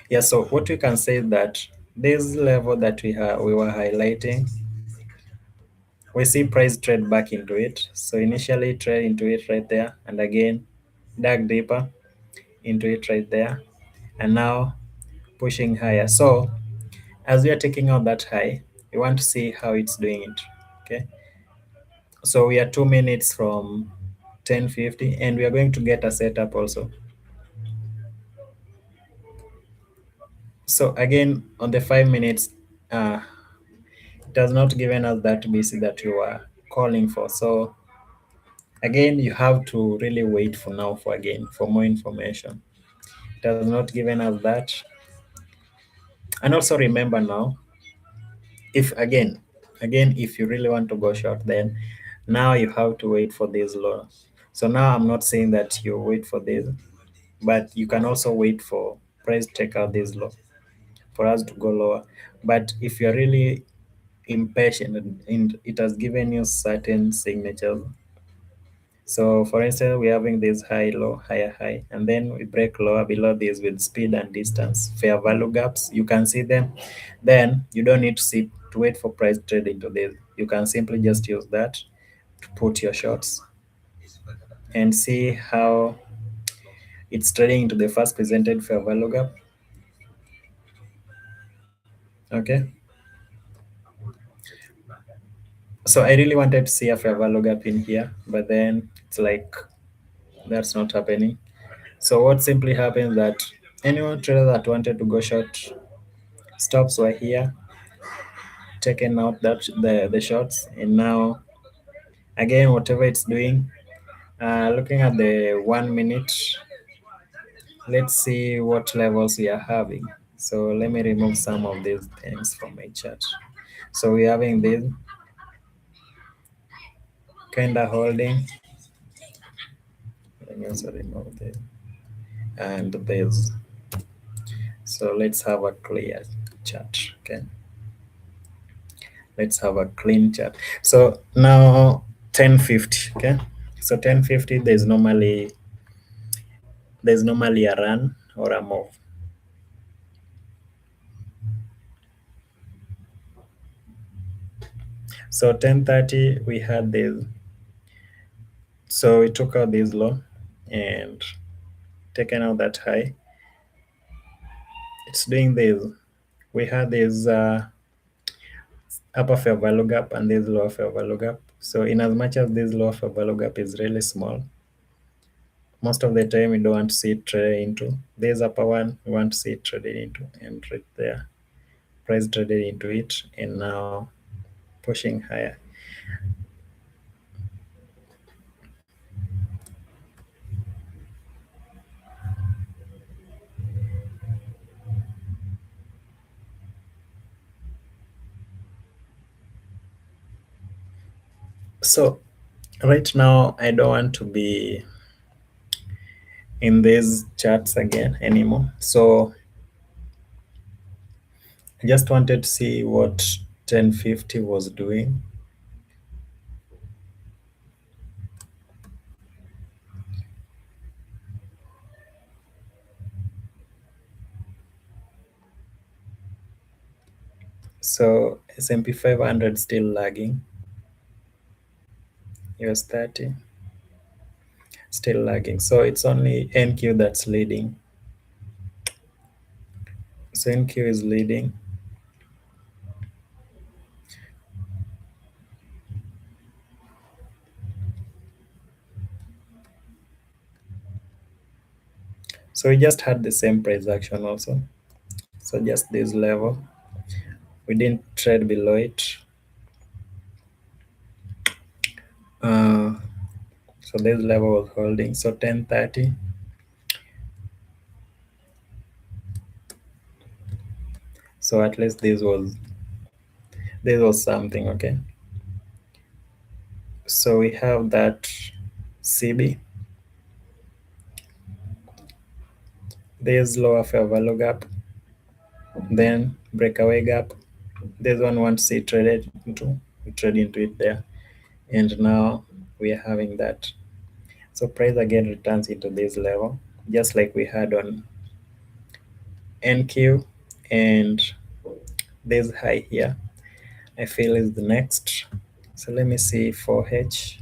Yeah, so what we can say is that this level that we were highlighting, we see price trade back into it. So initially trade into it right there, and again dug deeper into it right there, and now pushing higher. So as we are taking out that high, we want to see how it's doing it. Okay, So we are 2 minutes from 10:50, and we are going to get a setup also. So again, on the 5 minutes, uh, it has not given us that BC that you are calling for. So again, you have to really wait for now for again for more information. It has not given us that. And also remember now, if again, if you really want to go short, then now you have to wait for this low. So now I'm not saying that you wait for this, but you can also wait for price to take out this low for us to go lower. But if you're really impatient and it has given you certain signatures. So for instance, we're having this high, low, higher, high, and then we break lower below this with speed and distance. Fair value gaps, you can see them. Then you don't need to see to wait for price trade into this. You can simply just use that to put your shorts and see how it's trading into the first presented fair value gap. Okay. So I really wanted to see a fair value gap in here, but then it's like that's not happening. So what simply happens that anyone trader that wanted to go short stops were here, taken out that the shots, and now again whatever it's doing. Looking at the 1 minute, let's see what levels we are having. So let me remove some of these things from my chart. So we're having this kind of holding. Let me also remove this and this. So let's have a clear chart. Okay. Let's have a clean chart. So now 10:50. Okay. So 10:50, there's normally a run or a move. So 10:30 we had this. So we took out this low and taken out that high. It's doing this. We had this upper fair value gap and this lower fair value gap. So in as much as this lower fair value gap is really small, most of the time we don't want to see it traded into. This upper one we want to see it traded into, and right there, price traded into it, and now pushing higher. So right now I don't want to be in these charts again anymore. So I just wanted to see what 1050 was doing. So S&P 500 still lagging. US 30 still lagging. So it's only NQ that's leading. So NQ is leading. So we just had the same price action also. So just this level. We didn't trade below it. Uh, so this level was holding. So 1030. So at least this was something, okay. So we have that CB. There's lower fair value gap, then breakaway gap. There's one want to see traded into. We trade into it there, and now we are having that. So price again returns into this level, just like we had on NQ, and this high here, I feel is the next. So let me see 4H.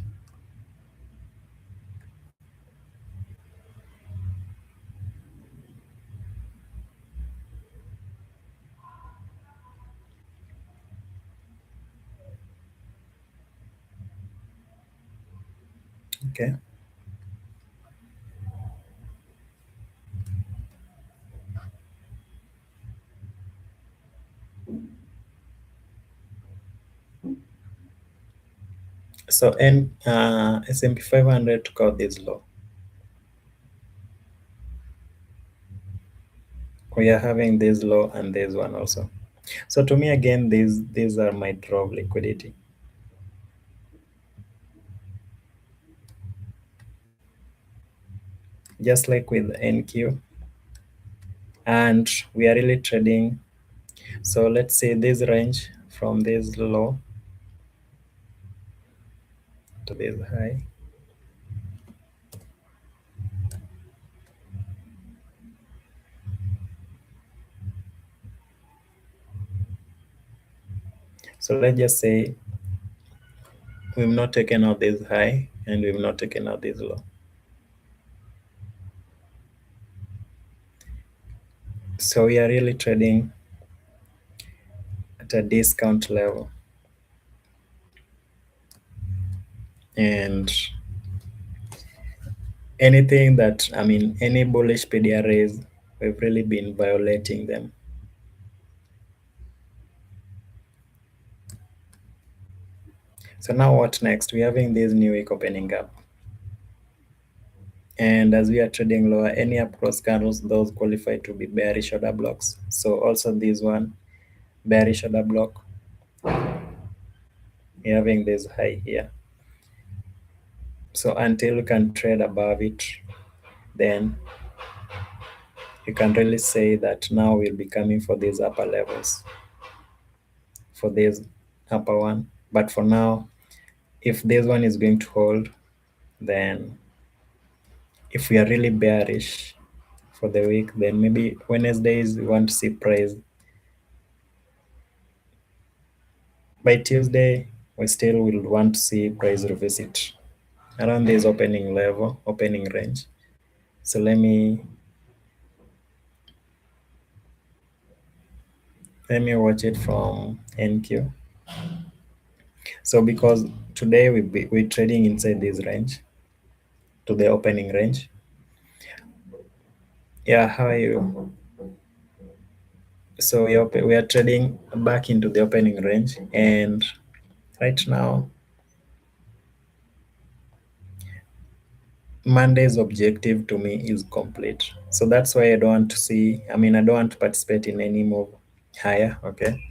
Okay. So S&P 500 took out this low. We are having this low and this one also. So to me again, these are my draw of liquidity. Just like with NQ, and we are really trading. So let's say this range from this low to this high. So let's just say we've not taken out this high and we've not taken out this low. So we are really trading at a discount level. And anything that, I mean, any bullish PDR raise, we've really been violating them. So now what next? We're having this new week opening up. And as we are trading lower, any up cross candles, those qualify to be bearish order blocks. So also this one, bearish order block. We're having this high here. So until we can trade above it, then you can really say that now we'll be coming for these upper levels, for this upper one. But for now, if this one is going to hold, then if we are really bearish for the week, then maybe Wednesdays we want to see price. By Tuesday, we still will want to see price revisit around this opening level, opening range. So let me watch it from NQ. So because today we're trading inside this range to the opening range. Yeah, how are you? So we are trading back into the opening range, and right now Monday's objective to me is complete. So that's why I don't want to see, I mean, I don't want to participate in any move higher. Okay.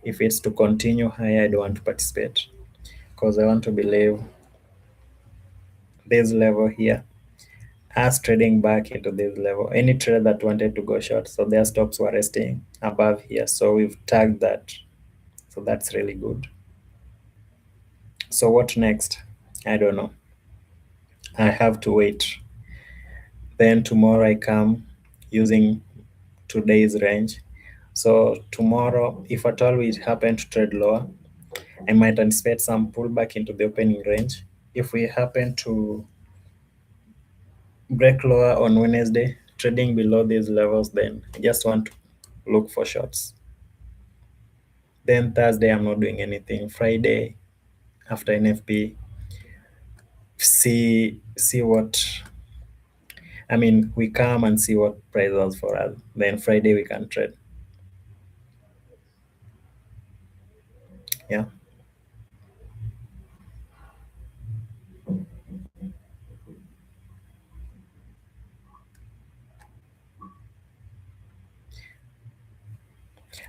If it's to continue higher, I don't want to participate because I want to believe this level here as trading back into this level. Any trader that wanted to go short, so their stops were resting above here. So we've tagged that. So that's really good. So what next? I don't know. I have to wait. Then tomorrow I come using today's range. So tomorrow, if at all we happen to trade lower, I might anticipate some pullback into the opening range. If we happen to break lower on Wednesday, trading below these levels, then I just want to look for shorts. Then Thursday, I'm not doing anything. Friday, after NFP, see what, I mean, we come and see what price was for us. Then Friday we can trade. Yeah.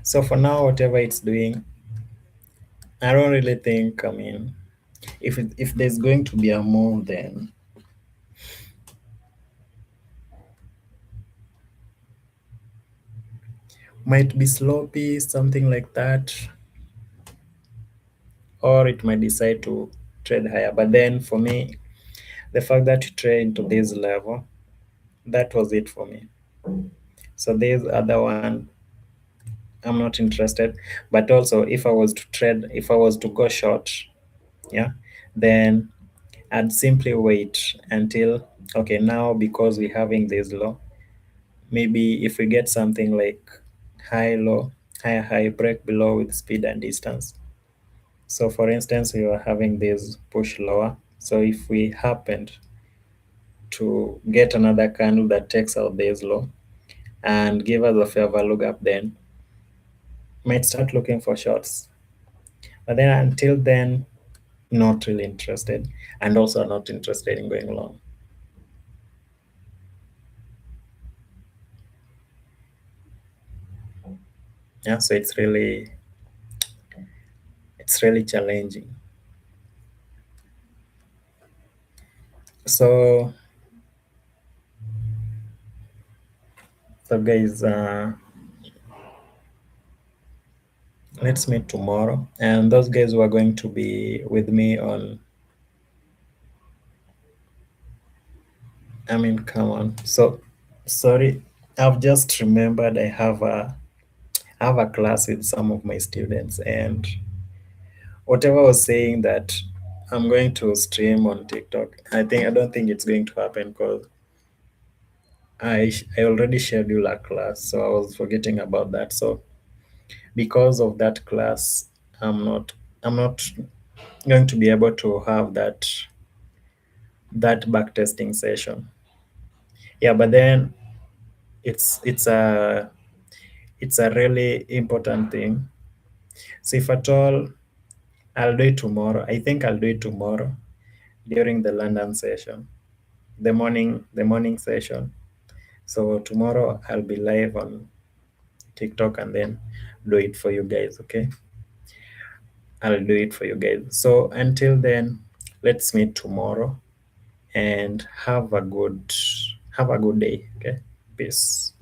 So for now, whatever it's doing, I don't really think, I mean, if there's going to be a move, then might be sloppy, something like that, or it might decide to trade higher. But then for me, the fact that you trade to this level, that was it for me. So this other one, I'm not interested. But also, if I was to trade, if I was to go short, yeah, then I'd simply wait until, okay, now because we're having this low, maybe if we get something like high low, high break below with speed and distance. So for instance, we were having this push lower. So if we happened to get another candle that takes out this low and give us a fair value gap, then might start looking for shorts. But then until then, not really interested, and also not interested in going long. Yeah, so it's really challenging. So guys, let's meet tomorrow, and those guys who are going to be with me on, I mean, come on. So sorry, I've just remembered I have a class with some of my students, and whatever I was saying that I'm going to stream on TikTok, I don't think it's going to happen because I already scheduled a class, so I was forgetting about that. So because of that class, I'm not going to be able to have that backtesting session. Yeah, but then it's a really important thing. So if at all, I'll do it tomorrow. I think I'll do it tomorrow during the London session, the morning session. So tomorrow I'll be live on TikTok and then do it for you guys. Okay, I'll do it for you guys. So until then, let's meet tomorrow and have a good day. Okay, peace.